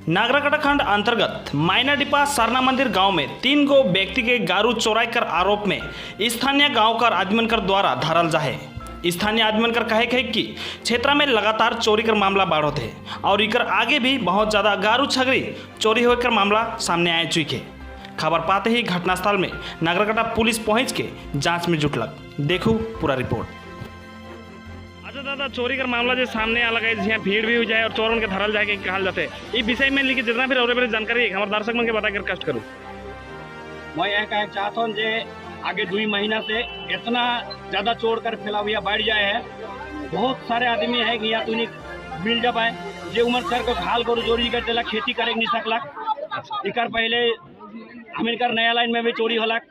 नागराकटा खंड अंतर्गत मायनाडिपा सरना मंदिर गांव में 3 गो व्यक्ति के गारू चोराई कर आरोप में स्थानीय गांव कर आदमीनकर द्वारा धरल जाहे। स्थानीय आदमीनकर कहे है कि क्षेत्र में लगातार चोरी कर मामला बढ़त है और इकर आगे भी बहुत ज़्यादा गारू छगरी चोरी होकर मामला सामने आए चुके। खबर पाते ही घटनास्थल में नागराकटा पुलिस पहुंच के जांच में जुटलक। देखो पूरा रिपोर्ट। अच्छा दादा, चोरी का मामला जो सामने आला है, जहाँ भीड़ भी हो जाए और चोरों के धरल जाए कहल जाते इस विषय में लेकिन जितना भी और जानकारी हमारे दर्शक मन के बता कर कष्ट करूँ। मैं यह कह चाहता हूँ जे आगे 2 महीना से इतना ज़्यादा चोर कर फैला हुआ बढ़ जाए है। बहुत सारे आदमी है कि यहाँ तुनी मिल जा पाए जे उम्र सर को हाल गोरू चोरी कर देला, खेती करे नहीं सकलक। इकर पहले हमिनकर नया लाइन में भी चोरी होलक,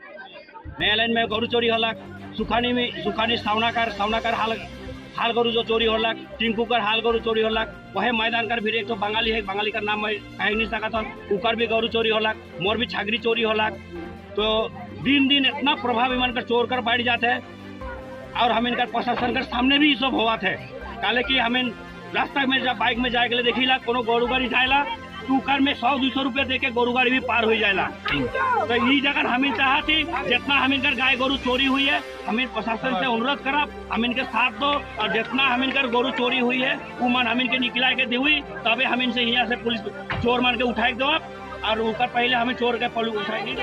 नया लाइन में गोरू चोरी होलक, सुखानी सावनाकर हाल गोरू जो चोरी होलक, टिंकू कर हाल गोरू चोरी होलक, वह मैदान कर भी एक तो बंगाली है, बंगाली का नाम मैं कह नहीं सकता हूँ, उकर भी गोरू चोरी होलक, मोर भी छागरी चोरी होलक। तो दिन दिन इतना प्रभाव इमान कर चोर कर बढ़ जाते है और हम इनका प्रशासन कर सामने भी सब हुआ थे। काले कि हमें रास्ता में जब बाइक में जाए के लिए देखीला कोनो गोरू गाड़ी जाएला तो उकर में 100-200 रुपये दे के गोरू गाड़ी भी पार हो जाएला। तो ये जगह हमें चाहती जितना हम इनकर गाय गोरू चोरी हुई है, हमें प्रशासन से अनुरोध करब हम इनके साथ दो और जितना हम इनकर गोरू चोरी हुई है वो मन हम इनके निकला के दी तबे हम इनसे यहाँ से पुलिस चोर मान के उठाए दो और उकर पहले हमें चोर के पलू उठाएगी।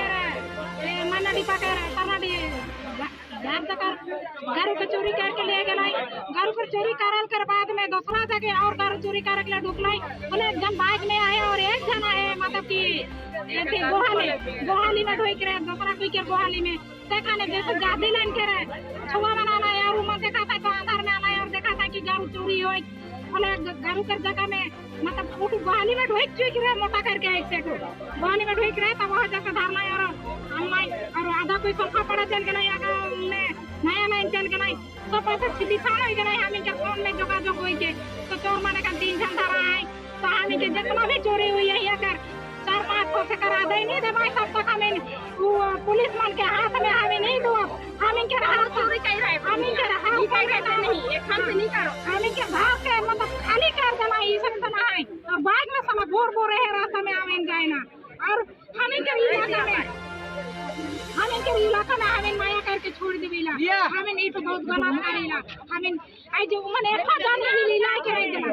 घर पर चोरी करके ले गए, घर पर चोरी करल कर बाद में दूसरा जगह और घर चोरी करे के लिए ढुकलाई। एक जन बाइक में आए और एक जन आए मतलब कि गोहाली में ढोई करे, दूसरा कोई के गोहाली में देखा ने जैसे गादी लाइन करे छुआ बनाना है और उमर देखा था तो अंदर में आना और देखा था कि घर चोरी हो घर कर जगह में मतलब उठ गोहाली में ढोई चुके मोटा करके एक से गोहाली में ढोई करे तब वह जैसे धरना और आधा कोई सोफा पड़ा चल के नहीं नया नहीं चल के नहीं सोफा से सीधी साल हो गए। हम इनके फोन में जोगाजोग हुई के तो चोर माने का 3 घंटा रहा है तो हम इनके जितना भी चोरी हुई है कर 4-5 से करा दे नहीं दे भाई तब तक हमें पुलिस मान के हाथ में हमें नहीं दो। हम इनके हाथ चोरी कर रहे हम इनके हाथ कर रहे नहीं एक हाथ से नहीं करो हम इनके भाव के मतलब खाली कर देना ये सब बना है और बाद में समय बोर रहे रास्ते में हमें जाए ना और हम इनके इलाका में हमें माया करके छोड़ देवेला हमें नहीं तो बहुत गलत करेला हमें आई जो मैंने एक जान लीला के रह देला।